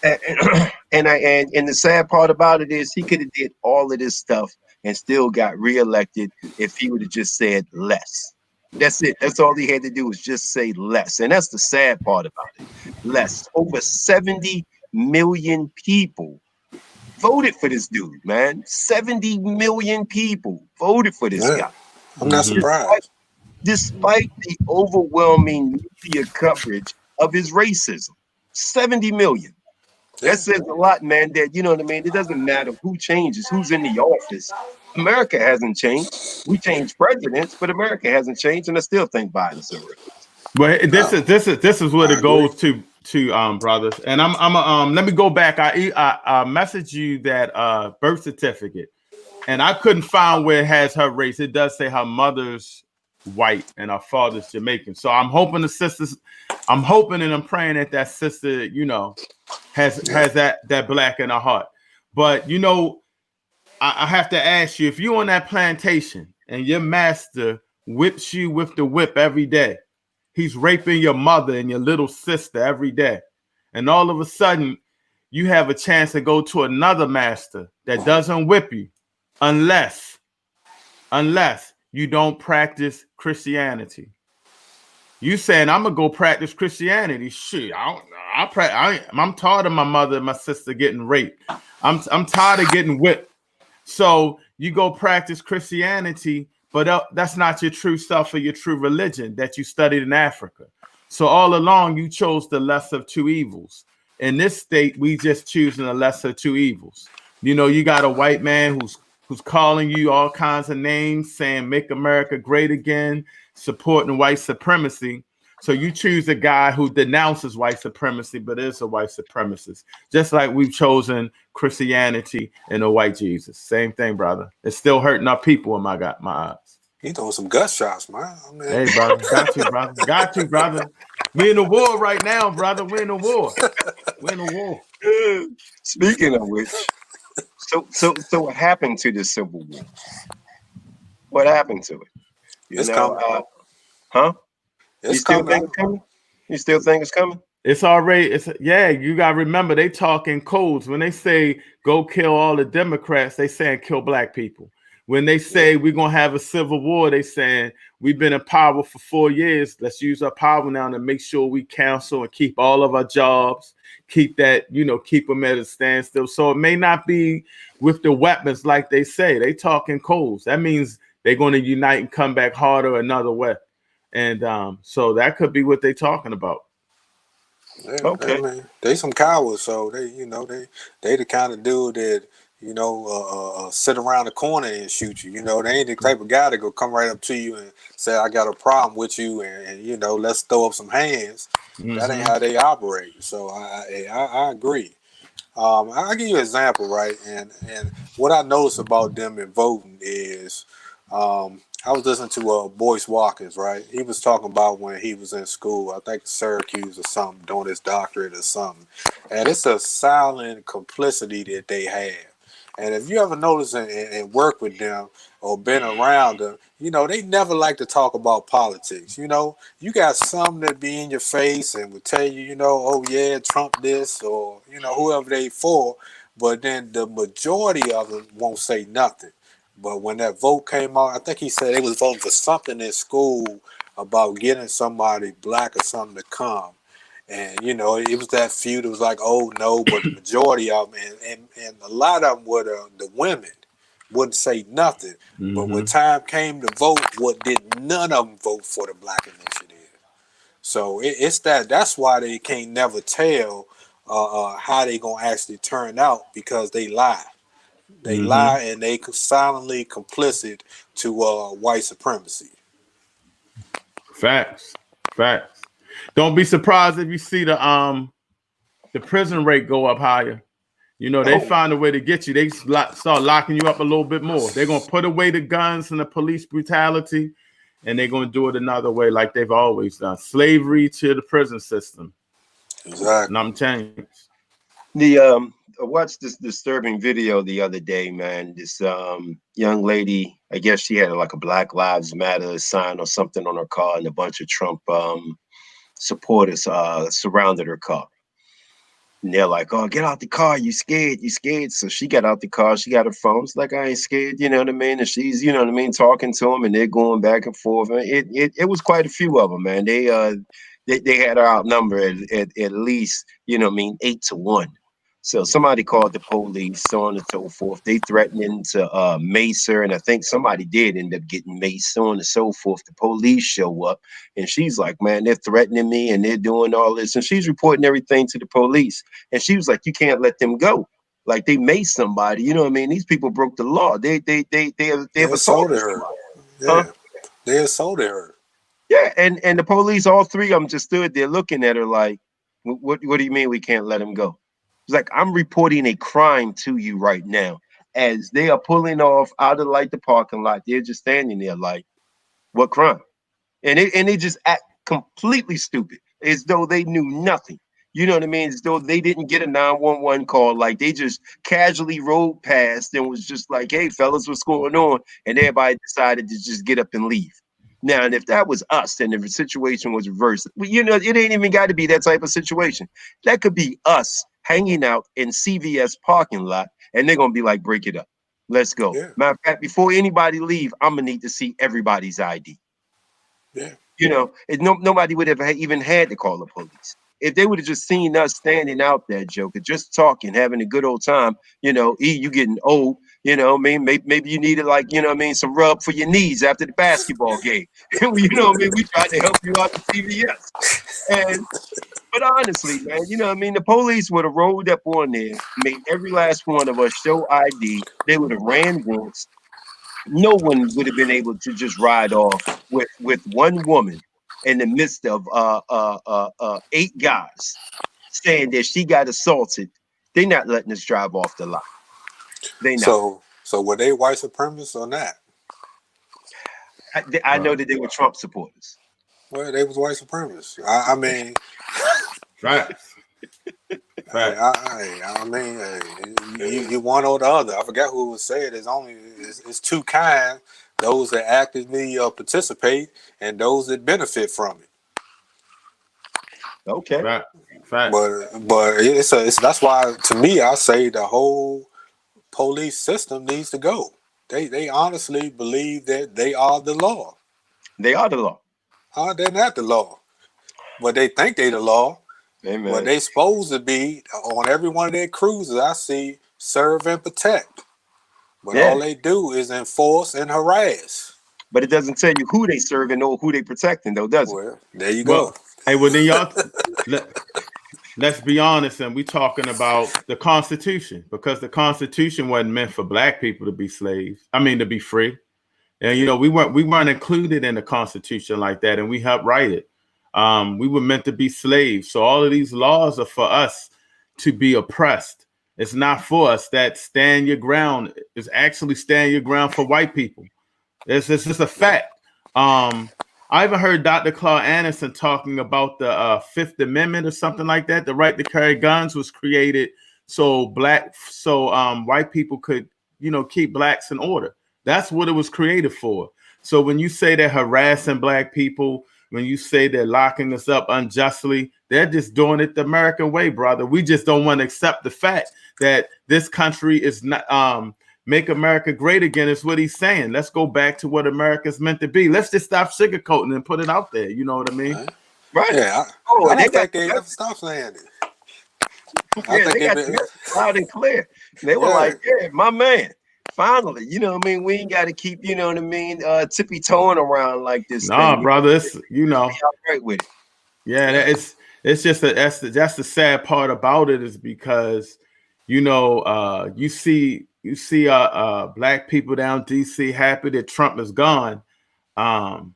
And, and the sad part about it is he could have did all of this stuff and still got reelected if he would have just said less. That's it. That's all he had to do was just say less. And that's the sad part about it. Less. Over 70 million people voted for this dude, man. 70 million people voted for this Yeah, guy. I'm not Mm-hmm. surprised. Despite the overwhelming media coverage of his racism. 70 million. That Yeah. says a lot, man. That you know what I mean. It doesn't matter who changes, who's in the office. America hasn't changed. We changed presidents, but America hasn't changed, and I still think Biden's a racist. But this is what I it agree. goes to brothers. And I'm let me go back. I messaged you that birth certificate, and I couldn't find where it has her race. It does say her mother's white and her father's Jamaican. So I'm hoping the sisters, I'm hoping and I'm praying that that sister, Yeah. has that black in her heart. But I have to ask you, if you're on that plantation and your master whips you with the whip every day, he's raping your mother and your little sister every day, and all of a sudden you have a chance to go to another master that doesn't whip you unless you don't practice Christianity. You saying I'm gonna go practice Christianity? Shit, I'm tired of my mother and my sister getting raped. I'm tired of getting whipped. So you go practice Christianity, but that's not your true self or your true religion that you studied in Africa. So all along you chose the lesser of two evils. In this state, we just choosing the lesser of two evils. You got a white man who's calling you all kinds of names, saying "Make America Great Again," supporting white supremacy. So you choose a guy who denounces white supremacy, but is a white supremacist. Just like we've chosen Christianity and a white Jesus. Same thing, brother. It's still hurting our people in my eyes. He throwing some gunshots, man. I mean, Hey, brother. Got you, brother. Got you, brother. We in the war right now, brother. We in the war. We in the war. Speaking of which, so what happened to the Civil War? What happened to it? You it's know, coming. huh? You It's still coming. think it's coming? You still think it's coming? It's already, yeah, you got to remember, they talk in codes. When they say go kill all the Democrats, they saying kill black people. When they say we're going to have a civil war, they saying we've been in power for 4 years. Let's use our power now to make sure we counsel and keep all of our jobs, keep that, keep them at a standstill. So it may not be with the weapons like they say. They talk in codes. That means they're going to unite and come back harder another way. And so that could be what they're talking about. Yeah, I Okay. mean, they some cowards, so they the kind of dude that sit around the corner and shoot you. They ain't the type of guy that go come right up to you and say, "I got a problem with you," and let's throw up some hands. That ain't how they operate. So I agree. I'll give you an example, right? And what I noticed about them in voting is, I was listening to Boyce Watkins, right? He was talking about when he was in school, I think Syracuse or something, doing his doctorate or something. And it's a silent complicity that they have. And if you ever notice and work with them or been around them, they never like to talk about politics. You got some that be in your face and will tell you, oh yeah, Trump this or, whoever they for. But then the majority of them won't say nothing. But when that vote came out, I think he said they was voting for something in school about getting somebody black or something to come. And it was that few that was like, oh no, but the majority of them and a lot of them were the women wouldn't say nothing. But when time came to vote, what did none of them vote for the black initiative? So it's that's why they can't never tell how they gonna actually turn out because they lie. They lie and they silently complicit to white supremacy. Facts. Don't be surprised if you see the prison rate go up higher. They Oh, find a way to get you. They start locking you up a little bit more. They're gonna put away the guns and the police brutality, and they're gonna do it another way, like they've always done. Slavery to the prison system. Exactly. Nothing changed. I watched this disturbing video the other day, man. This young lady, I guess she had like a Black Lives Matter sign or something on her car, and a bunch of Trump supporters surrounded her car. And they're like, "Oh, get out the car! You scared? You scared?" So she got out the car. She got her phone. It's like, "I ain't scared." You know what I mean? And she's, you know what I mean, talking to him, and they're going back and forth. And it was quite a few of them, man. They had her outnumbered at least, you know what I mean, 8-1. So somebody called the police, so on and so forth. They threatening to mace her, and I think somebody did end up getting maced, so on and so forth. The police show up, and she's like, "Man, they're threatening me, and they're doing all this," and she's reporting everything to the police. And she was like, "You can't let them go. Like they maced somebody. You know what I mean? These people broke the law. They They have assaulted assaulted her. somebody, huh?" Yeah, they assaulted her. Yeah, and the police, all three of them, just stood there looking at her like, what do you mean we can't let him go?" It's like, I'm reporting a crime to you right now. As they are pulling off out of like the parking lot, they're just standing there like, what crime? And they just act completely stupid, as though they knew nothing. You know what I mean? As though they didn't get a 911 call. Like they just casually rode past and was just like, "Hey, fellas, what's going on?" And everybody decided to just get up and leave. Now, and if that was us, and if the situation was reversed, well, it ain't even got to be that type of situation. That could be us hanging out in CVS parking lot, and they're gonna be like, "Break it up, let's go." Yeah, Matter of fact, before anybody leave, I'm gonna need to see everybody's ID. yeah, Nobody would have even had to call the police. If they would have just seen us standing out there, Joker, just talking, having a good old time, you getting old, I mean, maybe you needed like, I mean, some rub for your knees after the basketball game. I mean, we tried to help you out the CVS. But honestly, man, I mean, the police would have rolled up on there, made every last one of us show ID. They would have ran once. No one would have been able to just ride off with one woman in the midst of 8 guys saying that she got assaulted, they not letting us drive off the lot. They not. So were they white supremacists or not? I know that they were Trump supporters. Well, they was white supremacists. I mean, Right. I mean, you one or the other. I forgot who was said. It's two kinds: those that actively participate and those that benefit from it. Okay. Right. But it's that's why to me I say the whole police system needs to go. They honestly believe that they are the law. They are the law. They're not the law, but they think they the law. Amen. But they supposed to be on every one of their cruises. I see serve and protect, but all they do is enforce and harass. But it doesn't tell you who they serving or who they protecting, though, does it? Well, there you go. Hey, well then y'all let's be honest, and we talking about the Constitution, because the Constitution wasn't meant for black people to be slaves. I mean, to be free. And we weren't included in the Constitution like that, and we helped write it. We were meant to be slaves. So all of these laws are for us to be oppressed. It's not for us. That stand your ground is actually stand your ground for white people. It's just a fact. I even heard Dr. Claude Anderson talking about the Fifth Amendment or something like that. The right to carry guns was created so white people could, keep blacks in order. That's what it was created for. So when you say they're harassing black people, when you say they're locking us up unjustly, they're just doing it the American way, brother. We just don't want to accept the fact that this country is not make America great again is what he's saying. Let's go back to what America's meant to be. Let's just stop sugarcoating and put it out there. You know what I mean? Right. Yeah. I don't think they ever stopped saying it. Yeah, they got loud and clear. They were like, yeah, my man. Finally, you know what I mean? We ain't got to keep, you know what I mean, tippy toeing around like this. Nah, thing. brother, it's right with it. Yeah, it's just that's the sad part about it, is because you see black people down DC happy that Trump is gone. Like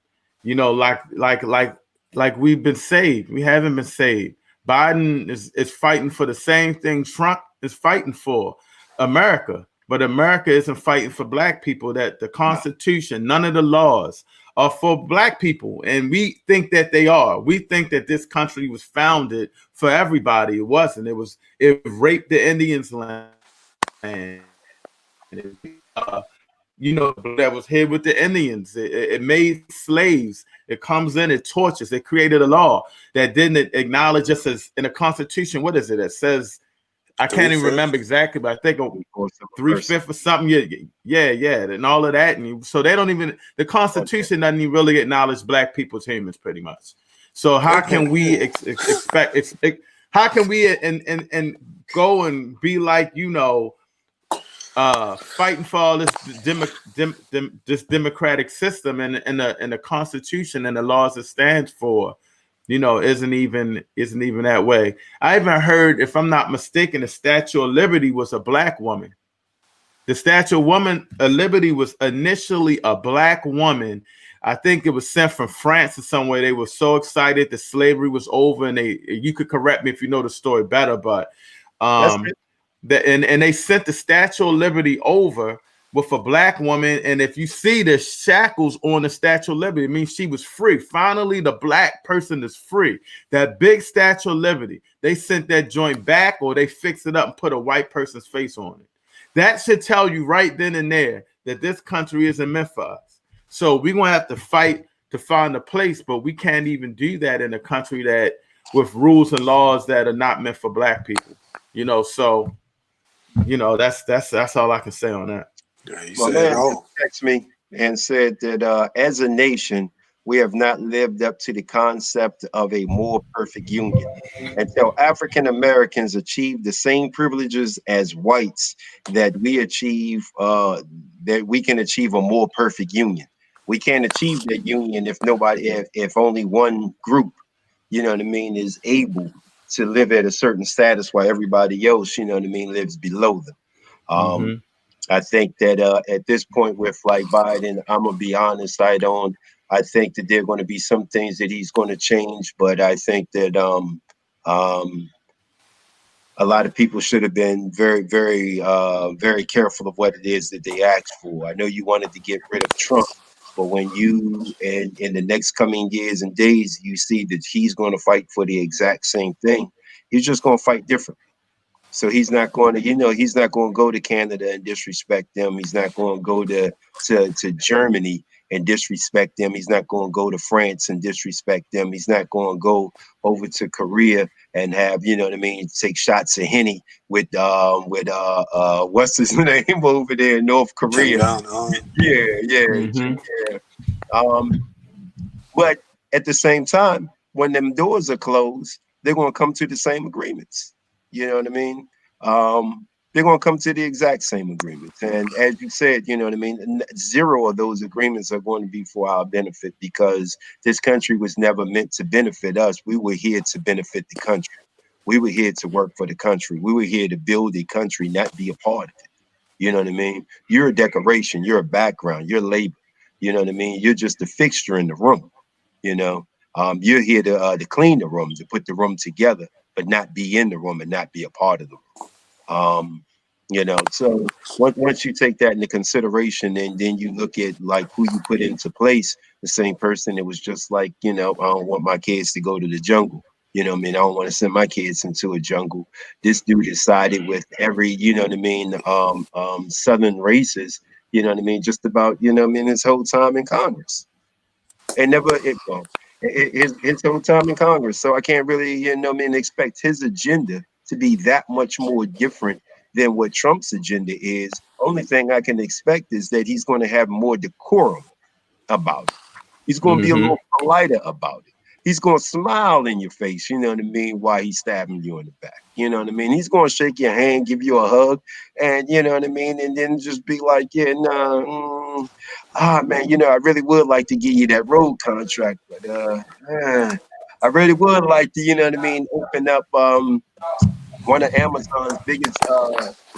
we've been saved. We haven't been saved. Biden is fighting for the same thing Trump is fighting for, America. But America isn't fighting for black people. That the Constitution, none of the laws are for black people. And we think that they are. We think that this country was founded for everybody. It wasn't. It raped the Indians' land. That was here with the Indians. It made slaves. It comes in, it tortures. It created a law that didn't acknowledge us as in a Constitution. What is it? It says, I can't even remember exactly, but I think 3/5 or something. Yeah, and all of that. And so they don't even, the Constitution doesn't even really acknowledge black people's humans, pretty much. So how can we expect? How can we and go and be like fighting for all this democratic system and the Constitution and the laws it stands for? Isn't even that way. I even heard, if I'm not mistaken, the Statue of Liberty was a black woman. The Statue of Liberty was initially a black woman. I think it was sent from France or somewhere. They were so excited that slavery was over, and you could correct me if you know the story better, but and they sent the Statue of Liberty over with a black woman, and if you see the shackles on the Statue of Liberty, it means she was free. Finally, the black person is free. That big Statue of Liberty, they sent that joint back, or they fixed it up and put a white person's face on it. That should tell you right then and there that this country isn't meant for us. So we're gonna have to fight to find a place, but we can't even do that in a country that with rules and laws that are not meant for black people. So that's all I can say on that. My man texted me and said that as a nation, we have not lived up to the concept of a more perfect union. Until African Americans achieve the same privileges as whites, that we can achieve a more perfect union. We can't achieve that union if only one group, you know what I mean, is able to live at a certain status while everybody else, you know what I mean, lives below them. I think that at this point with like Biden, I'm gonna be honest, I don't I think that there are going to be some things that he's going to change, but I think that um, a lot of people should have been very careful of what it is that they asked for. I know you wanted to get rid of Trump, but when you in the next coming years and days, you see that he's going to fight for the exact same thing. He's just going to fight different. So he's not going to, he's not going to go to Canada and disrespect them. He's not going to go to Germany and disrespect them. He's not going to go to France and disrespect them. He's not going to go over to Korea and have, you know what I mean, take shots of Henny with what's his name over there in North Kim Korea. Jong Yeah, yeah, Mm-hmm. yeah. Um, but at the same time, when them doors are closed, they're going to come to the same agreements. You know what I mean? They're going to come to the exact same agreements. And as you said, you know what I mean? Zero of those agreements are going to be for our benefit because this country was never meant to benefit us. We were here to benefit the country. We were here to work for the country. We were here to build a country, not be a part of it. You know what I mean? You're a decoration, you're a background, you're labor. You know what I mean? You're just a fixture in the room. You know, you're here to clean the room, to put the room together, but not be in the room and not be a part of the room. So once you take that into consideration, and then you look at like who you put into place, the same person, it was just like, I don't want my kids to go to the jungle. You know what I mean? I don't want to send my kids into a jungle. This dude decided with every, you know what I mean, Southern races, you know what I mean, just about, you know what I mean, his whole time in Congress and never it well his whole time in Congress. So I can't really, I mean, expect his agenda to be that much more different than what Trump's agenda is. Only thing I can expect is that he's going to have more decorum about it. He's going to be a Mm-hmm. little politer about it. He's going to smile in your face, you know what I mean, while he's stabbing you in the back. You know what I mean? He's going to shake your hand, give you a hug, and you know what I mean, and then just be like, yeah, nah, man, I really would like to give you that road contract, but I really would like to, you know what I mean, open up one of Amazon's biggest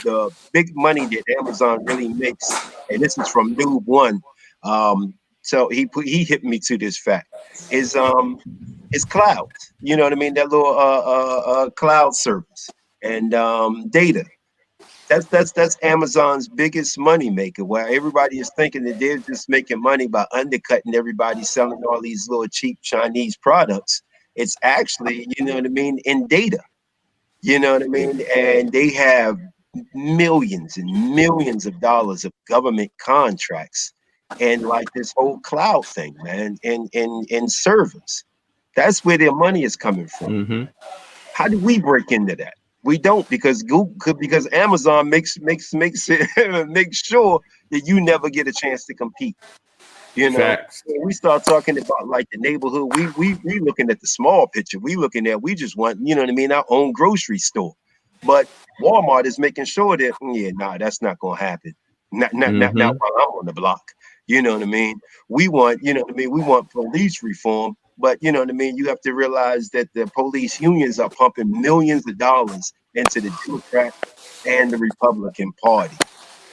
the big money that Amazon really makes, and this is from Noob One. So he hit me to this fact is cloud. You know what I mean? That little cloud service and data. That's Amazon's biggest money maker. Where everybody is thinking that they're just making money by undercutting everybody selling all these little cheap Chinese products. It's actually, you know what I mean, in data. You know what I mean? And they have millions and millions of dollars of government contracts and like this whole cloud thing, man, and servers. That's where their money is coming from. Mm-hmm. How do we break into that? We don't because Google, because Amazon makes it makes sure that you never get a chance to compete. You know, Facts. when we start talking about like the neighborhood, we looking at the small picture. We just want, you know what I mean, our own grocery store. But Walmart is making sure that yeah, nah, that's not gonna happen. Not Mm-hmm. while I'm on the block. You know what I mean? We want, you know what I mean, we want police reform, but you know what I mean, you have to realize that the police unions are pumping millions of dollars into the Democrat and the Republican Party.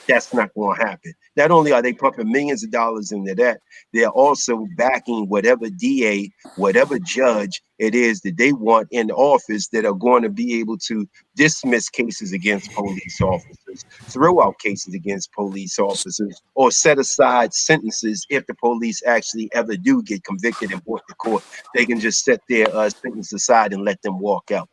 That's not going to happen. Not only are they pumping millions of dollars into that, they're also backing whatever DA, whatever judge it is that they want in office that are going to be able to dismiss cases against police officers, throw out cases against police officers, or set aside sentences if the police actually ever do get convicted and brought to court. They can just set their sentence aside and let them walk out.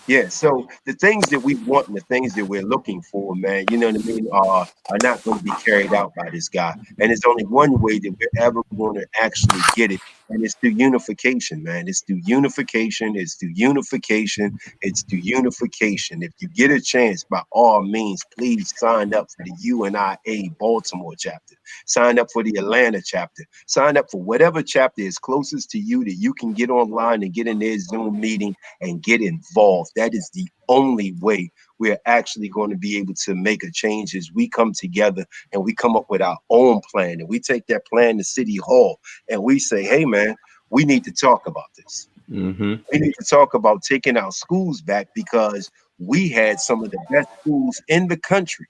Yeah, so the things that we want and the things that we're looking for, man, you know what I mean, are not going to be carried out by this guy. And it's only one way that we're ever going to actually get it, and it's through unification, man. It's through unification. It's through unification. It's through unification. If you get a chance, by all means, please sign up for the UNIA Baltimore chapter. Sign up for the Atlanta chapter. Sign up for whatever chapter is closest to you that you can get online and get in their Zoom meeting and get involved. That is the only way we're actually going to be able to make a change is we come together and we come up with our own plan and we take that plan to City Hall and we say, hey, man, we need to talk about this. Mm-hmm. We need to talk about taking our schools back because we had some of the best schools in the country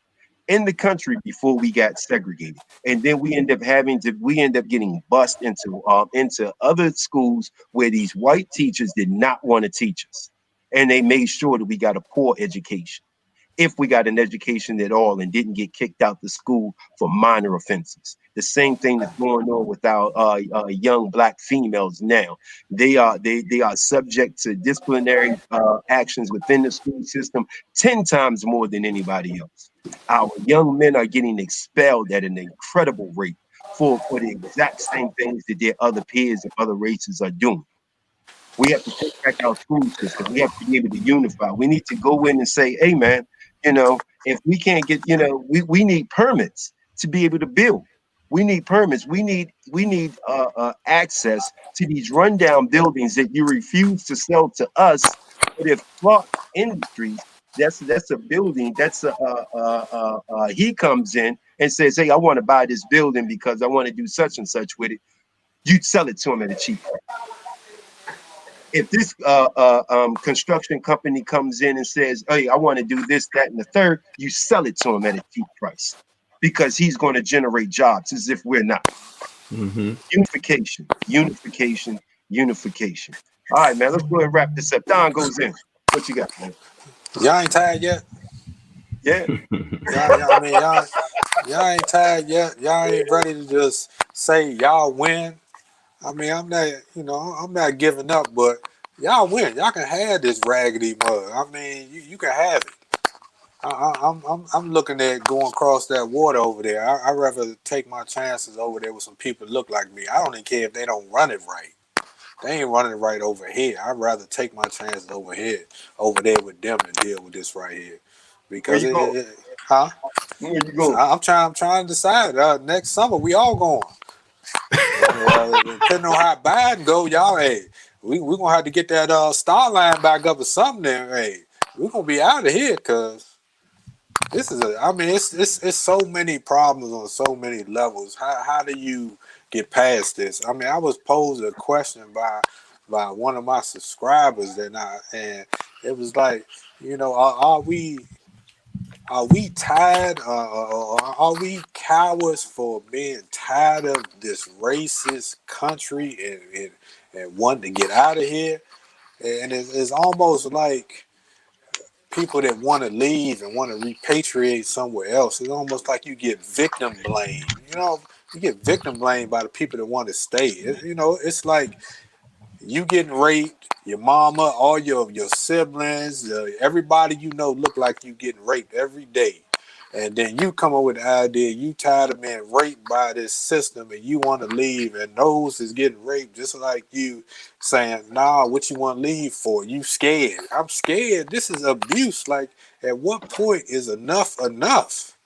in the country before we got segregated, and then we end up getting bussed into other schools where these white teachers did not want to teach us, and they made sure that we got a poor education, if we got an education at all, and didn't get kicked out the school for minor offenses. The same thing that's going on with our young black females now. They are subject to disciplinary actions within the school system 10 times more than anybody else. Our young men are getting expelled at an incredible rate for the exact same things that their other peers of other races are doing. We have to take back our school system. We have to be able to unify. We need to go in and say, hey, man, if we can't get, we need permits to be able to build. We need permits. We need access to these rundown buildings that you refuse to sell to us. But if Clark Industries, that's a building. He comes in and says, "Hey, I want to buy this building because I want to do such and such with it." You'd sell it to him at a cheap price. If this construction company comes in and says, "Hey, I want to do this, that, and the third," you sell it to him at a cheap price because he's going to generate jobs as if we're not. Mm-hmm. Unification, unification, unification. All right, man, let's go ahead and wrap this up. Don goes in. What you got, man? Y'all ain't tired yet? Yeah. I mean, y'all ain't tired yet. Y'all ain't ready to just say y'all win. I mean, I'm not giving up, but y'all win. Y'all can have this raggedy mug. I mean, you can have it. I'm looking at going across that water over there. I'd rather take my chances over there with some people that look like me. I don't even care if they don't run it right. They ain't running it right over here. I'd rather take my chances over there with them, and deal with this right here. Where Because you going? huh? Where you So going? I'm trying to decide. Next summer we all going. Depending on how Biden go, y'all, hey, we gonna have to get that star line back up or something. There, hey, we gonna be out of here because this is I mean, it's so many problems on so many levels. How do you get past this? I mean, I was posed a question by one of my subscribers and it was like, are we tired? Are we cowards for being tired of this racist country and wanting to get out of here? And it's almost like people that want to leave and want to repatriate somewhere else. It's almost like you get victim blamed. You get victim blamed by the people that want to stay. It's like you getting raped, your mama, all your siblings, everybody look like you getting raped every day. And then you come up with the idea you tired of being raped by this system and you want to leave, and those is getting raped just like you, saying, nah, what you want to leave for? You scared. I'm scared. This is abuse. Like, at what point is enough enough?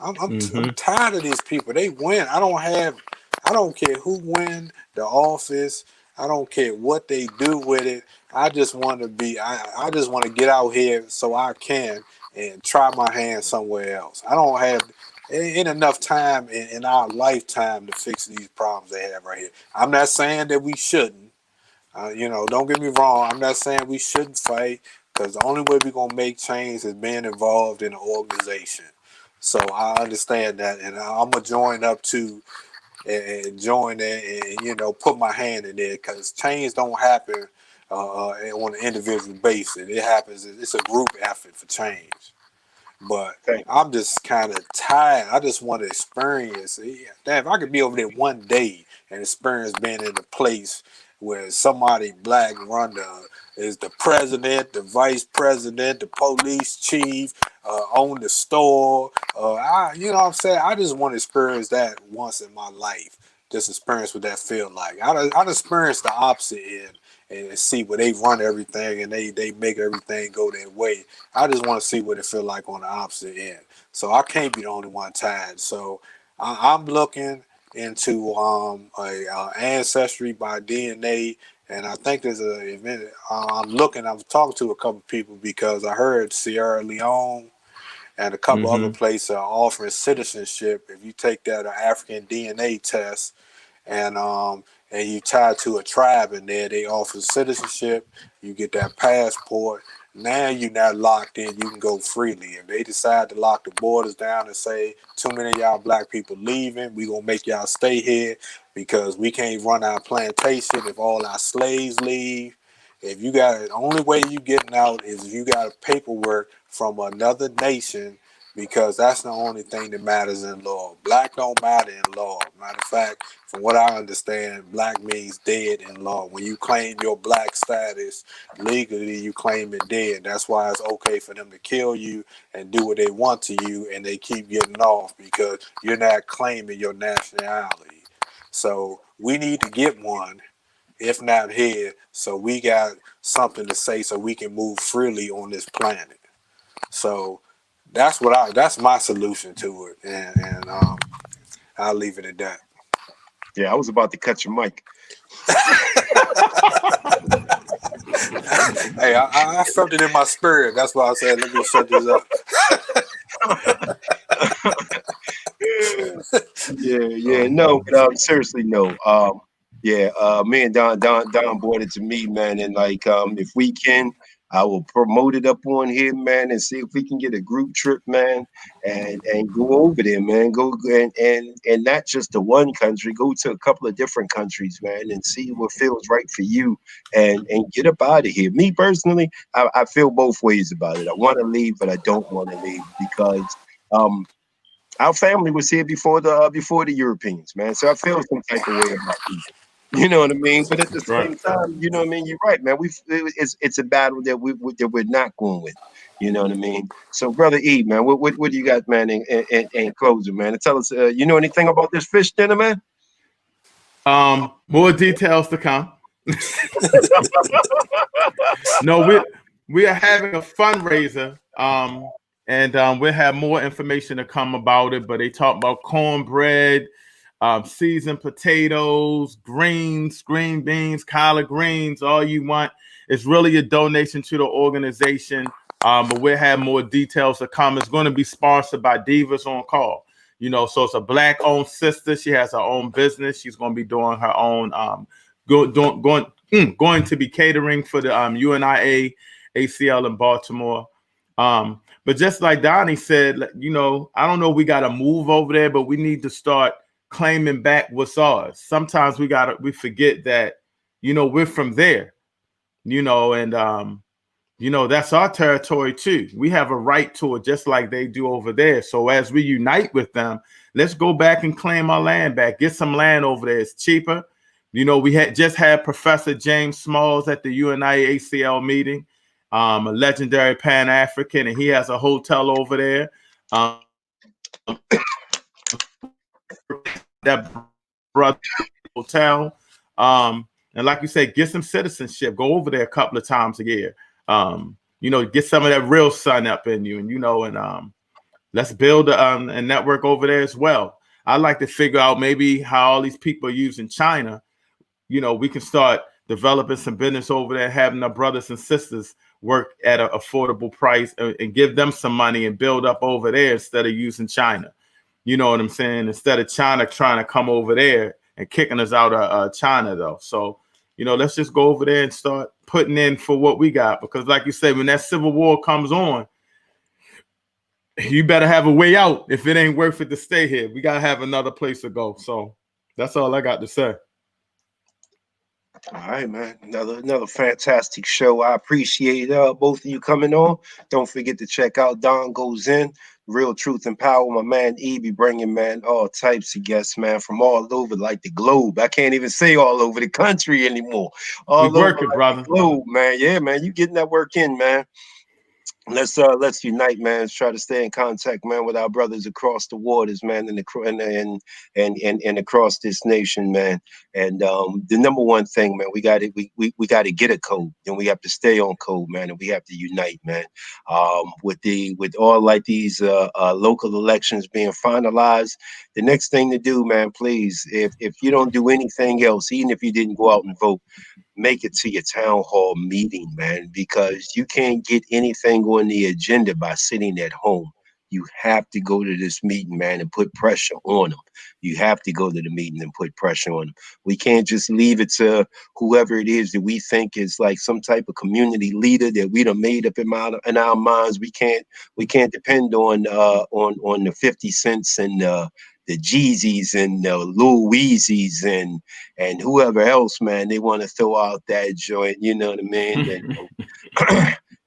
I'm Mm-hmm. tired of these people. They win. I don't care who win the office. I don't care what they do with it. I just want to I just want to get out here so I can and try my hand somewhere else. I don't have ain't enough time in our lifetime to fix these problems they have right here. I'm not saying that we shouldn't. Don't get me wrong. I'm not saying we shouldn't fight, because the only way we're gonna make change is being involved in an organization. So I understand that, and I'm gonna join up to and join there and put my hand in there, because change don't happen on an individual basis. It happens. It's a group effort for change. But Thank you. I'm just kind of tired. I just want to experience. Damn, if I could be over there one day and experience being in a place where somebody black is the president, the vice president, the police chief, own the store. You know what I'm saying? I just want to experience that once in my life. Just experience what that feel like. I'd experience the opposite end and see where they run everything and they make everything go their way. I just want to see what it feel like on the opposite end. So I can't be the only one tied. So I'm looking into ancestry by DNA, and I think there's a event. I've talked to a couple people because I heard Sierra Leone and a couple other Mm-hmm. places are offering citizenship if you take that African DNA test, and and you tie to a tribe in there. They offer citizenship. You get that passport, Now you're not locked in. You can go freely. If they decide to lock the borders down and say too many of y'all black people leaving, we gonna make y'all stay here because we can't run our plantation if all our slaves leave. If you got the only way you getting out is if you got paperwork from another nation because that's the only thing that matters in law. Black don't matter in law. Matter of fact, from what I understand, black means dead in law. When you claim your black status legally, you claim it dead. That's why it's okay for them to kill you and do what they want to you, and they keep getting off because you're not claiming your nationality. So we need to get one, if not here, so we got something to say so we can move freely on this planet. So that's my solution to it, and I'll leave it at that. Yeah, I was about to cut your mic. Hey, I felt it in my spirit. That's why I said, let me shut this up. Yeah, no, but seriously, no. Yeah, me and Don brought it to me, man, and like, if we can, I will promote it up on here, man, and see if we can get a group trip, man, and go over there, man. Go and not just to one country, go to a couple of different countries, man, and see what feels right for you, and get up out of here. Me personally, I feel both ways about it. I want to leave, but I don't want to leave because. Our family was here before the Europeans, man. So I feel some type of way about people. You know what I mean? But at the Right. same time, you know what I mean. You're right, man. It's a battle that we're not going with. You know what I mean? So, brother E, man, what do you got, man? In closing, man, and tell us, you know anything about this fish dinner, man? More details to come. No, we are having a fundraiser, and we'll have more information to come about it. But they talk about cornbread, seasoned potatoes, greens, green beans, collard greens, all you want. It's really a donation to the organization. But we'll have more details to come. It's going to be sponsored by Divas on Call. So it's a black-owned sister. She has her own business. She's going to be doing her own going to be catering for the UNIA ACL in Baltimore. But just like Donnie said, I don't know, we got to move over there, but we need to start claiming back what's ours. Sometimes we forget that, we're from there, and that's our territory too. We have a right to it just like they do over there. So as we unite with them, let's go back and claim our land back. Get some land over there. It's cheaper. We just had Professor James Smalls at the UNIA ACL meeting, a legendary Pan-African, and he has a hotel over there. That brother hotel. And like you said, get some citizenship. Go over there a couple of times a year. Get some of that real sun up in you, and let's build a network over there as well. I'd like to figure out maybe how all these people are using China. We can start developing some business over there, having our brothers and sisters work at an affordable price and give them some money and build up over there instead of using China. You know what I'm saying? Instead of China trying to come over there and kicking us out of China, though. So, let's just go over there and start putting in for what we got. Because like you said, when that civil war comes on, you better have a way out. If it ain't worth it to stay here, we got to have another place to go. So that's all I got to say. All right, man. Another fantastic show. I appreciate both of you coming on. Don't forget to check out Don Goes In, Real Truth and Power. My man E be bringing, man, all types of guests, man, from all over like the globe. I can't even say all over the country anymore. We All over working, like brother. the globe, man. Yeah, man. You getting that work in, man. Let's unite, man. Let's try to stay in contact, man, with our brothers across the waters, man, and across this nation, man. And the number one thing, man, we got to get a code, and we have to stay on code, man, and we have to unite, man. With all like these local elections being finalized, the next thing to do, man, please, if you don't do anything else, even if you didn't go out and vote, make it to your town hall meeting, man, because you can't get anything on the agenda by sitting at home. you have to go to this meeting, man, and put pressure on them. You have to go to the meeting and put pressure on them. We can't just leave it to whoever it is that we think is like some type of community leader that we done made up in our minds. We can't depend on the 50 cents and the Jeezys and the Lil Weezys and whoever else, man. They want to throw out that joint, you know what I mean? And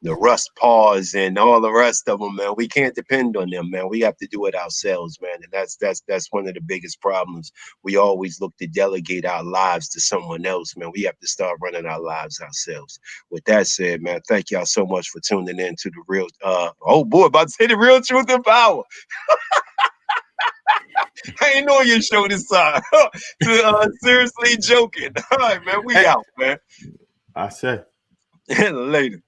the Rust Paws and all the rest of them, man. We can't depend on them, man. We have to do it ourselves, man. And that's one of the biggest problems. We always look to delegate our lives to someone else, man. We have to start running our lives ourselves. With that said, man, thank y'all so much for tuning in to the real oh boy, about to say the real truth and power. I ain't know your show this time. Seriously joking. All right, man. We out, man. I say. Later.